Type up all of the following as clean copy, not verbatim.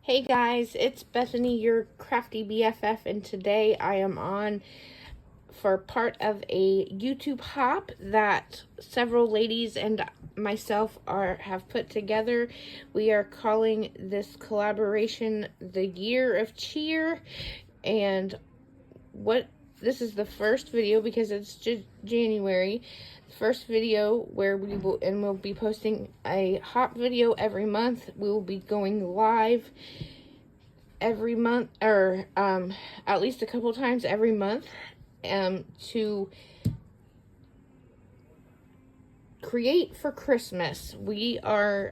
Hey guys, it's Bethany, your crafty BFF, and today I am on for part of a YouTube hop that several ladies and myself have put together. We are calling this collaboration the Year of Cheer, and this is the first video because it's January. First video where we'll be posting a hop video every month. We will be going live every month, or at least a couple times every month, to create for Christmas. We are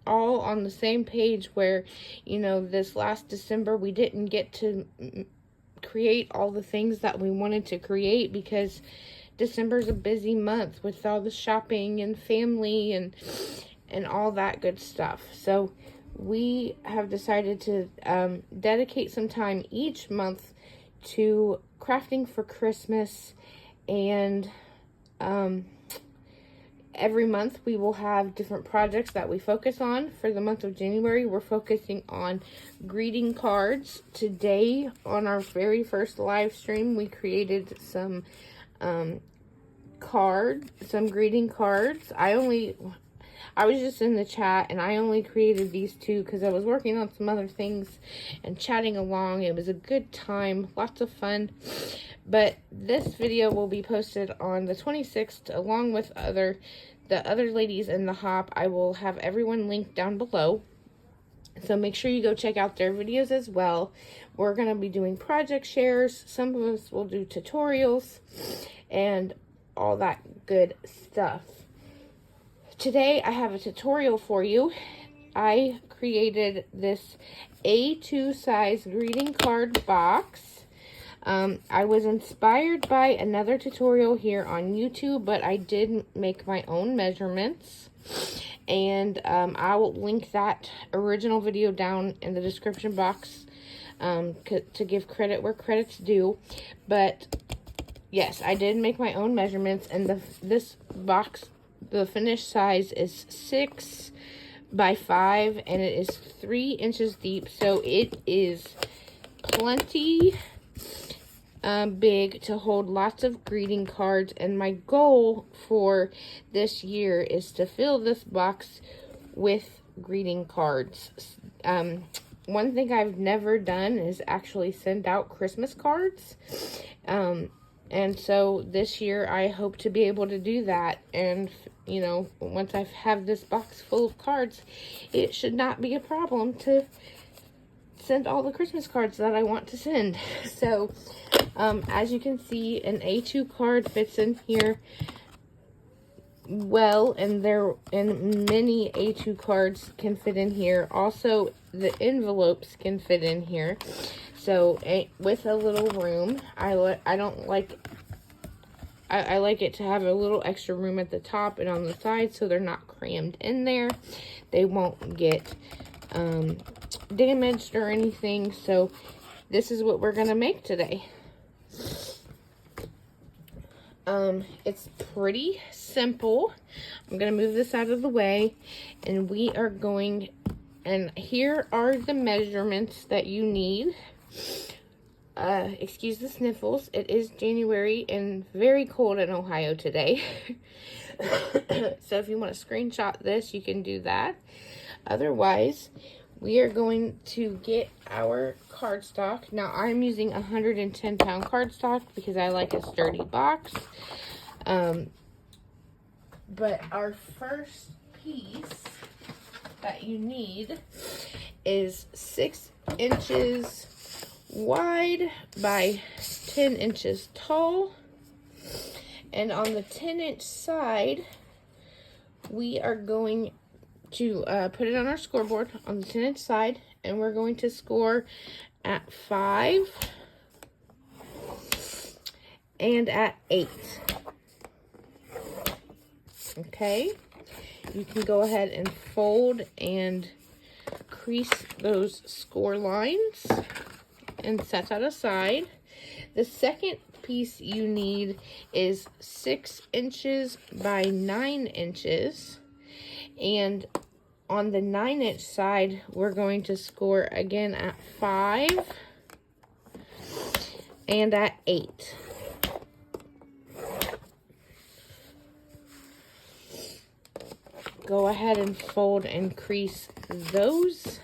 all on the same page where, this last December we didn't get to create all the things that we wanted to create because December's a busy month with all the shopping and family and all that good stuff. So we have decided to dedicate some time each month to crafting for Christmas, and every month we will have different projects that we focus on. For the month of January, we're focusing on greeting cards. Today, on our very first live stream, we created some greeting cards. I was just in the chat and I only created these two because I was working on some other things and chatting along. It was a good time, lots of fun. But this video will be posted on the 26th along with the other ladies in the hop. I will have everyone linked down below. So make sure you go check out their videos as well. We're going to be doing project shares. Some of us will do tutorials and all that good stuff. Today I have a tutorial for you. I created this A2 size greeting card box. I was inspired by another tutorial here on YouTube, but I did make my own measurements. And I will link that original video down in the description box to give credit where credit's due. But yes, I did make my own measurements, and this box, the finished size is 6 by 5, and it is 3 inches deep, so it is plenty big to hold lots of greeting cards. And my goal for this year is to fill this box with greeting cards. One thing I've never done is actually send out Christmas cards. And so this year I hope to be able to do that. And, once I have this box full of cards, it should not be a problem to send all the Christmas cards that I want to send. So, as you can see, an A2 card fits in here well, and many A2 cards can fit in here. Also, the envelopes can fit in here. So, with a little room, I like it to have a little extra room at the top and on the side so they're not crammed in there. They won't get damaged or anything. So, this is what we're going to make today. It's pretty simple. I'm going to move this out of the way, and we are going, and here are the measurements that you need. Excuse the sniffles. It is January and very cold in Ohio today. So if you want to screenshot this, you can do that. Otherwise, we are going to get our cardstock. Now, I'm using 110-pound cardstock because I like a sturdy box. But our first piece that you need is 6 inches wide by 10 inches tall. And on the 10-inch side, we are going to put it on our scoreboard on the 10-inch side, and we're going to score at 5 and at 8. Okay, you can go ahead and fold and crease those score lines and set that aside. The second piece you need is 6 inches by 9 inches, and on the 9-inch side, we're going to score again at 5 and at 8. Go ahead and fold and crease those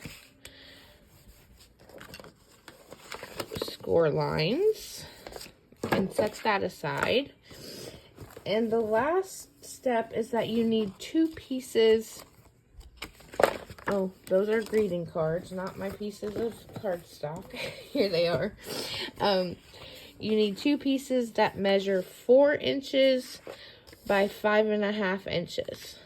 score lines and set that aside. And the last step is that you need 2 pieces. Oh, those are greeting cards, not my pieces of cardstock. Here they are. You need 2 pieces that measure 4 inches by 5.5 inches.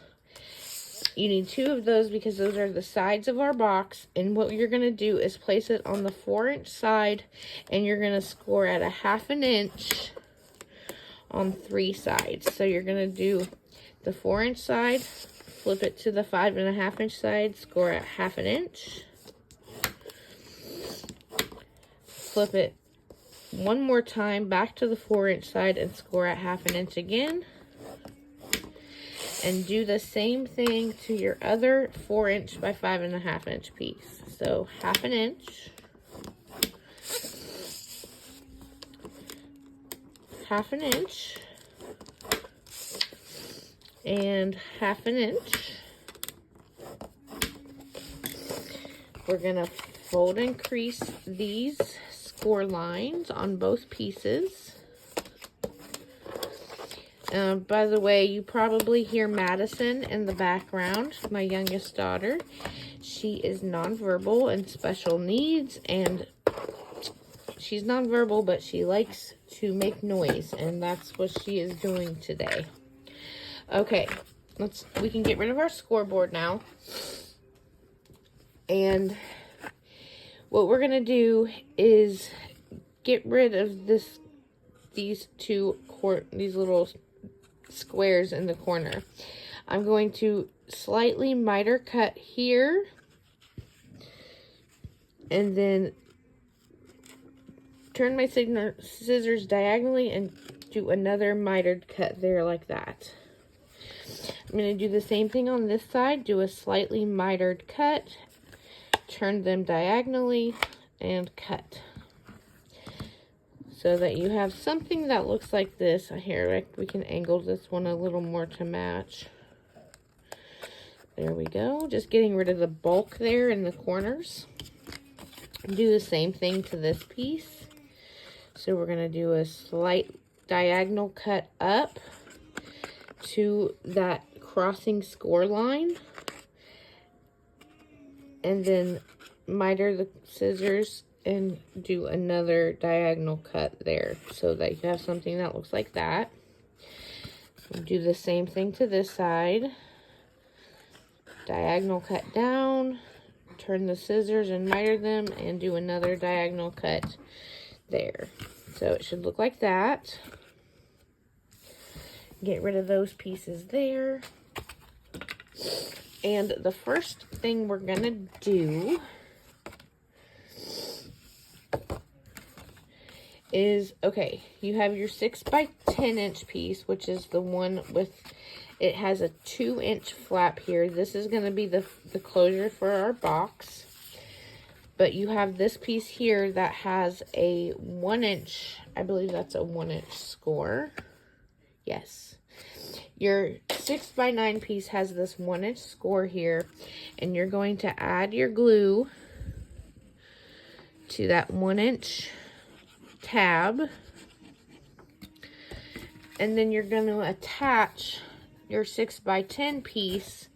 You need 2 of those because those are the sides of our box. And what you're going to do is place it on the 4-inch side, and you're going to score at a 1/2 inch on 3 sides. So you're going to do the 4-inch side, flip it to the 5.5 inch side, score at 1/2 inch. Flip it one more time back to the 4-inch side and score at 1/2 inch again. And do the same thing to your other 4-inch by 5.5 inch piece. So 1/2 inch, 1/2 inch, and 1/2 inch. We're gonna fold and crease these score lines on both pieces. By the way, you probably hear Madison in the background, my youngest daughter. She is nonverbal and special needs, and she's nonverbal, but she likes to make noise, and that's what she is doing today. Okay, we can get rid of our scoreboard now. And what we're gonna do is get rid of these little squares in the corner. I'm going to slightly miter cut here, and then turn my scissors diagonally and do another mitered cut there like that. I'm going to do the same thing on this side, do a slightly mitered cut, turn them diagonally, and cut. So that you have something that looks like this. Here, we can angle this one a little more to match. There we go. Just getting rid of the bulk there in the corners. Do the same thing to this piece. So we're going to do a slight diagonal cut up to that crossing score line. And then miter the scissors and do another diagonal cut there so that you have something that looks like that. We'll do the same thing to this side. Diagonal cut down, turn the scissors and miter them, and do another diagonal cut there. So it should look like that. Get rid of those pieces there. And the first thing we're gonna do is, okay, you have your 6 by 10 inch piece, which is the one with, it has a 2-inch flap here. This is going to be the closure for our box. But you have this piece here that has a 1-inch, I believe that's a 1-inch score. Yes. Your 6 by 9 piece has this 1-inch score here, and you're going to add your glue to that 1-inch tab, and then you're going to attach your 6 by 10 piece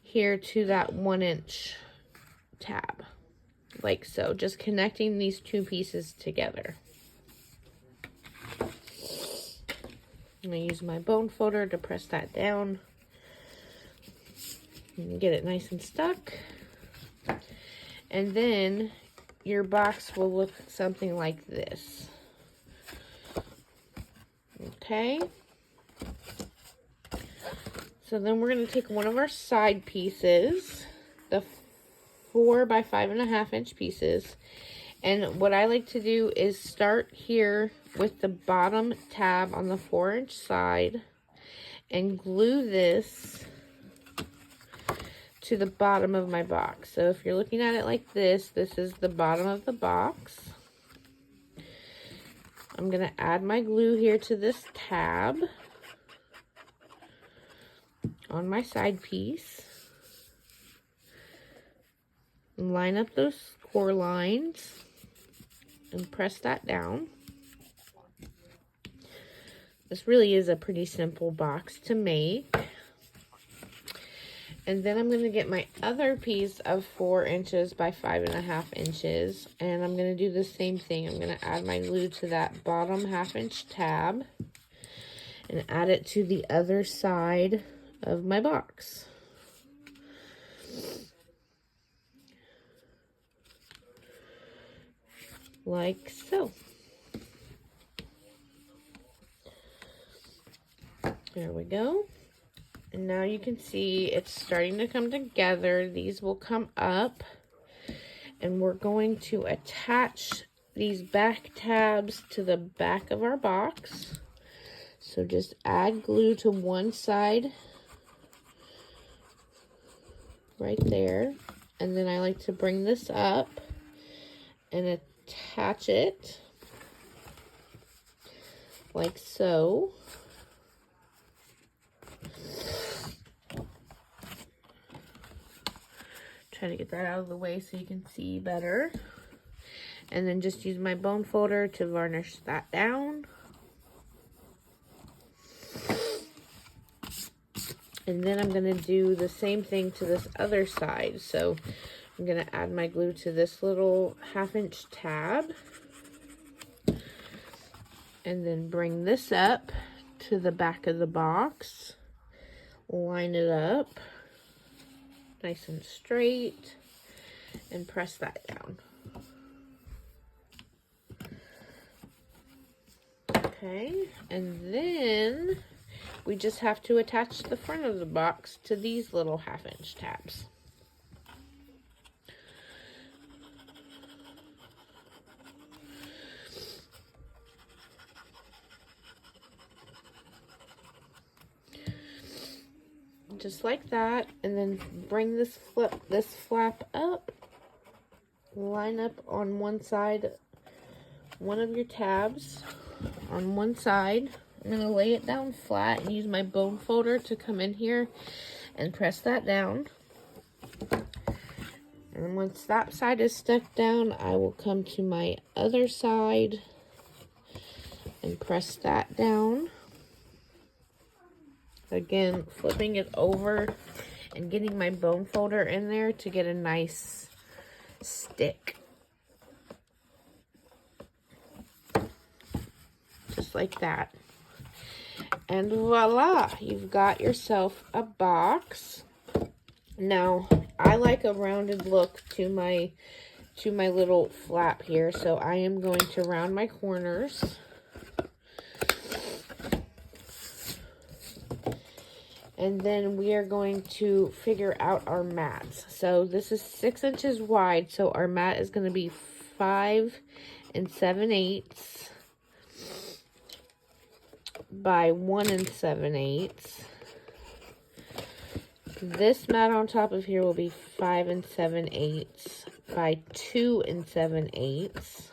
here to that 1-inch tab, like so, just connecting these 2 pieces together. I'm going to use my bone folder to press that down and get it nice and stuck. And then your box will look something like this. Okay. So then we're going to take one of our side pieces, the 4 by 5.5 inch pieces. And what I like to do is start here with the bottom tab on the 4-inch side and glue this to the bottom of my box. So if you're looking at it like this, this is the bottom of the box. I'm going to add my glue here to this tab on my side piece. And line up those core lines and press that down. This really is a pretty simple box to make. And then I'm going to get my other piece of 4 inches by 5.5 inches. And I'm going to do the same thing. I'm going to add my glue to that bottom 1/2 inch tab. And add it to the other side of my box. Like so. There we go. And now you can see it's starting to come together. These will come up. And we're going to attach these back tabs to the back of our box. So just add glue to one side right there. And then I like to bring this up and attach it like so. Try to get that out of the way so you can see better. And then just use my bone folder to varnish that down. And then I'm going to do the same thing to this other side. So I'm going to add my glue to this little 1/2 inch tab. And then bring this up to the back of the box. Line it up nice and straight. And press that down. Okay, and then we just have to attach the front of the box to these little 1/2 inch tabs. Just like that, and then bring this flap up, line up on one side, one of your tabs on one side. I'm going to lay it down flat and use my bone folder to come in here and press that down. And once that side is stuck down, I will come to my other side and press that down. Again, flipping it over and getting my bone folder in there to get a nice stick. Just like that. And voila, you've got yourself a box. Now, I like a rounded look to my little flap here, so I am going to round my corners. And then we are going to figure out our mats. So this is 6 inches wide, so our mat is going to be 5 7/8 by 1 7/8. This mat on top of here will be 5 7/8 by 2 7/8.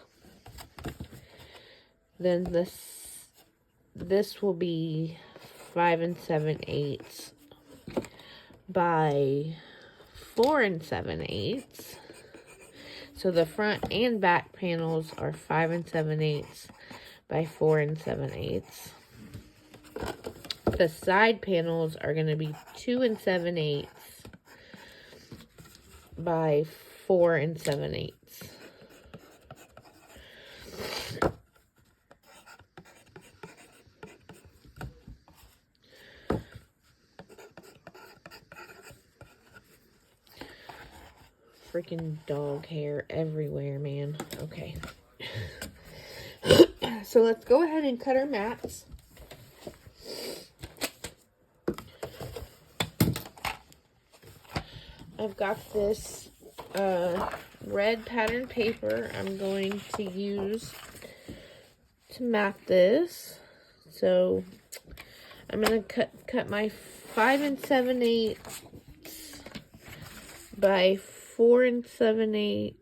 Then this will be 5 7/8 by 4 7/8. So the front and back panels are 5 7/8 by 4 7/8. The side panels are going to be 2 7/8 by 4 7/8. Freaking dog hair everywhere, man. Okay. So let's go ahead and cut our mats. I've got this red pattern paper I'm going to use to mat this. So I'm going to cut my 5 7/8 by 4 7/8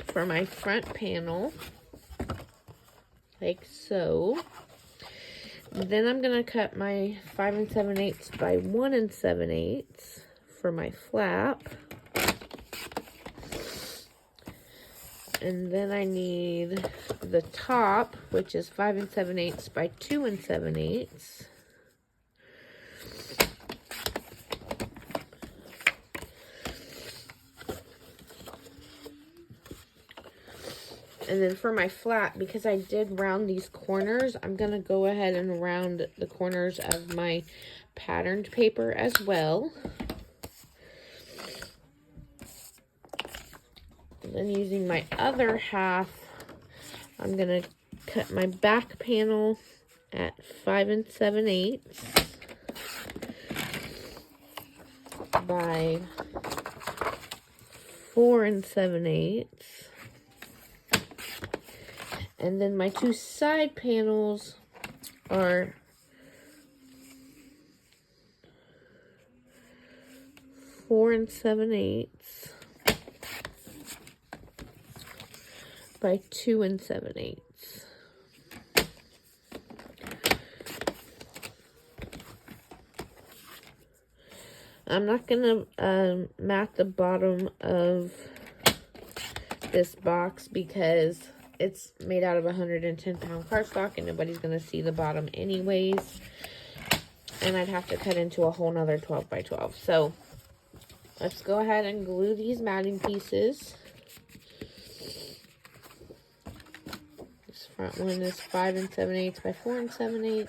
for my front panel, like so. Then I'm going to cut my 5 7/8 by 1 7/8 for my flap. And then I need the top, which is 5 7/8 by 2 7/8. And then for my flap, because I did round these corners, I'm going to go ahead and round the corners of my patterned paper as well. And then using my other half, I'm going to cut my back panel at 5 7/8 by 4 7/8. And then my two side panels are 4 7/8 by 2 7/8. I'm not going to mat the bottom of this box because it's made out of 110-pound cardstock and nobody's going to see the bottom anyways. And I'd have to cut into a whole nother 12 by 12. So let's go ahead and glue these matting pieces. This front one is 5 7/8 by 4 7/8.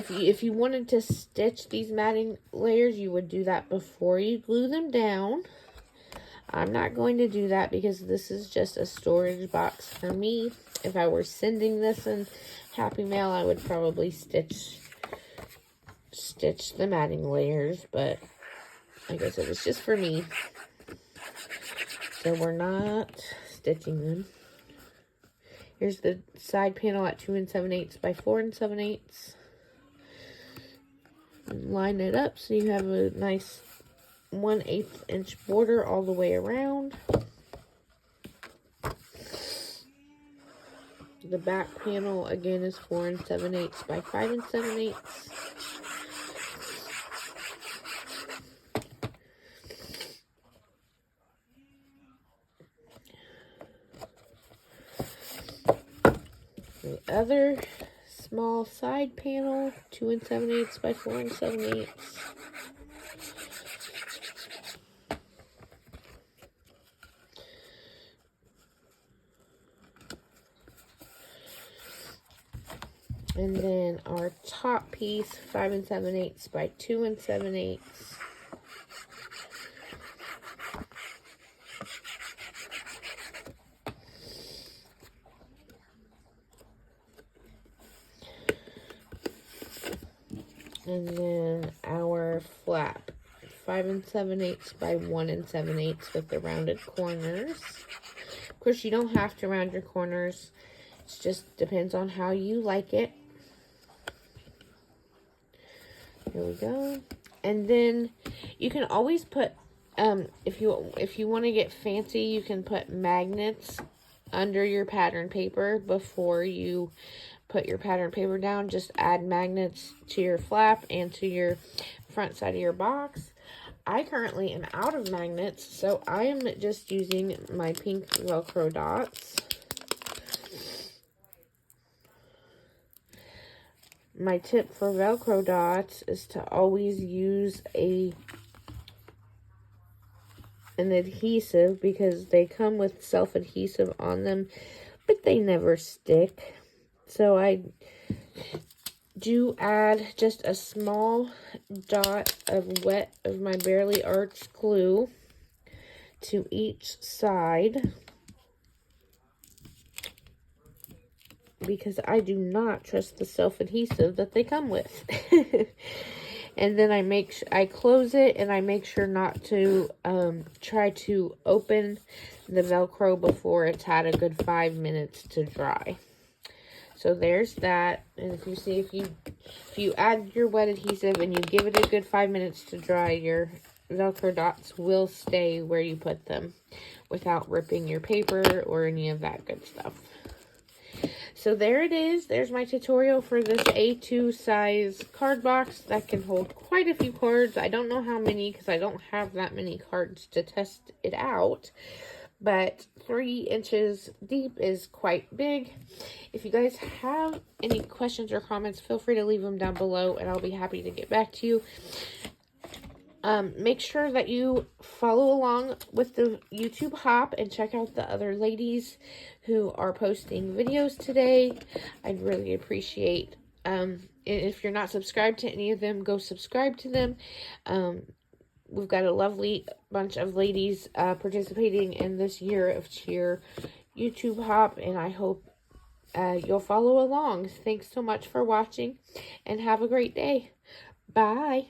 If you wanted to stitch these matting layers, you would do that before you glue them down. I'm not going to do that because this is just a storage box for me. If I were sending this in Happy Mail, I would probably stitch the matting layers, but like I said, it's just for me. So we're not stitching them. Here's the side panel at 2 7/8 by 4 7/8. Line it up so you have a nice 1/8 inch border all the way around. The back panel again is 4 7/8 by 5 7/8. The other small side panel, 2 7/8 by 4 7/8. And then our top piece, 5 7/8 by 2 7/8. And then our flap, 5 7/8 by 1 7/8 with the rounded corners. Of course, you don't have to round your corners. It just depends on how you like it. Here we go. And then you can always put, if you want to get fancy, you can put magnets under your pattern paper before you put your pattern paper down. Just add magnets to your flap and to your front side of your box. I currently am out of magnets, so I am just using my pink Velcro dots. My tip for Velcro dots is to always use an adhesive because they come with self-adhesive on them, but they never stick. So I do add just a small dot of my Barely Arts glue to each side, because I do not trust the self-adhesive that they come with. And then I close it, and I make sure not to try to open the Velcro before it's had a good 5 minutes to dry. So there's that. And if you see, if you add your wet adhesive and you give it a good 5 minutes to dry, your Velcro dots will stay where you put them without ripping your paper or any of that good stuff. So there it is. There's my tutorial for this A2 size card box that can hold quite a few cards. I don't know how many because I don't have that many cards to test it out. But 3 inches deep is quite big. If you guys have any questions or comments, feel free to leave them down below and I'll be happy to get back to you. Make sure that you follow along with the YouTube Hop and check out the other ladies who are posting videos today. I'd really appreciate, if you're not subscribed to any of them, go subscribe to them. We've got a lovely bunch of ladies participating in this Year of Cheer YouTube Hop, and I hope you'll follow along. Thanks so much for watching, and have a great day. Bye.